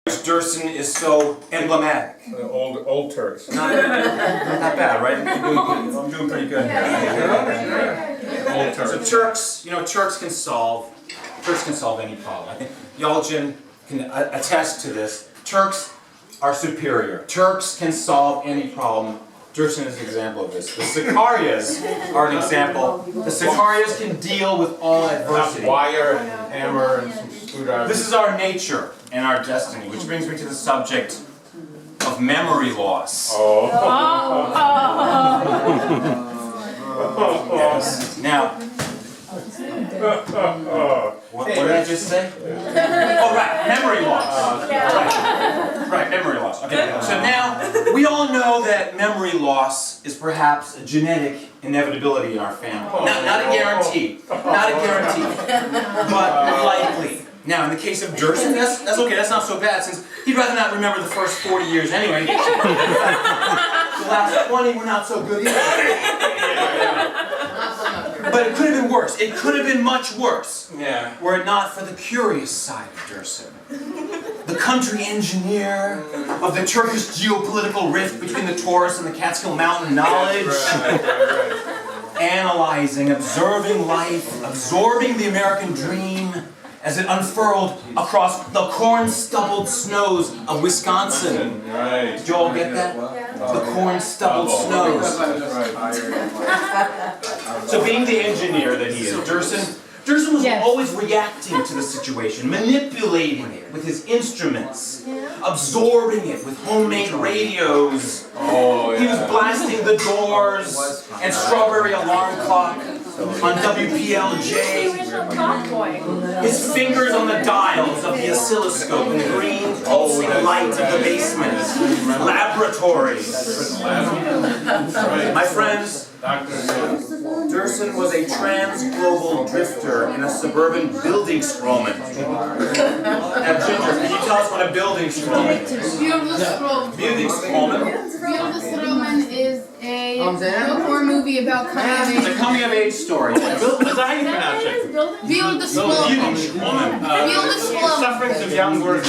Dursun is so emblematic. Old Turks. Not that bad, right? I'm doing pretty good here. Old So Turks. Turks can solve any problem. I think Yelchin can attest to this. Turks are superior. Turks can solve any problem. Dursun is an example of this. The Sicarias are an example. The Sicarias can deal with all adversity. Wire and hammer and some screwdriver. This is our nature and our destiny, which brings me to the subject of memory loss. Yes. Now, what did I just say? Oh, right, memory loss. Right, memory loss. Okay, so now, we all know that memory loss is perhaps a genetic inevitability in our family. Not a guarantee, but likely. Now, in the case of Dursun, that's okay, that's not so bad, since he'd rather not remember the first 40 years anyway. The last 20 were not so good either. But it could have been worse. It could have been much worse. Yeah. Were it not for the curious side of Dursun. The country engineer of the Turkish geopolitical rift between the Taurus and the Catskill Mountain knowledge. Right. Analyzing, observing life, absorbing the American dream as it unfurled across the corn-stubbled snows of Wisconsin. Right. Did you all get that? The corn-stubbled snows. So being the engineer that he is, Dursun was always reacting to the situation, manipulating it with his instruments, absorbing it with homemade radios. He was blasting the Doors and Strawberry Alarm Clock on WPLJ. His fingers on the dials of the oscilloscope and the green pulsing light of the basement. Laboratories. My friends, Dursun was a trans-global drifter in a suburban Bildungsroman. Now, Ginger, can you tell us what a Bildungsroman is? Bildungsroman Bildungsroman is a horror movie about coming of It's a age. coming-of-age story. Is that how you pronounce it? Bildungsroman. Bildungsroman. Bildungsroman. Sufferings of young Werther.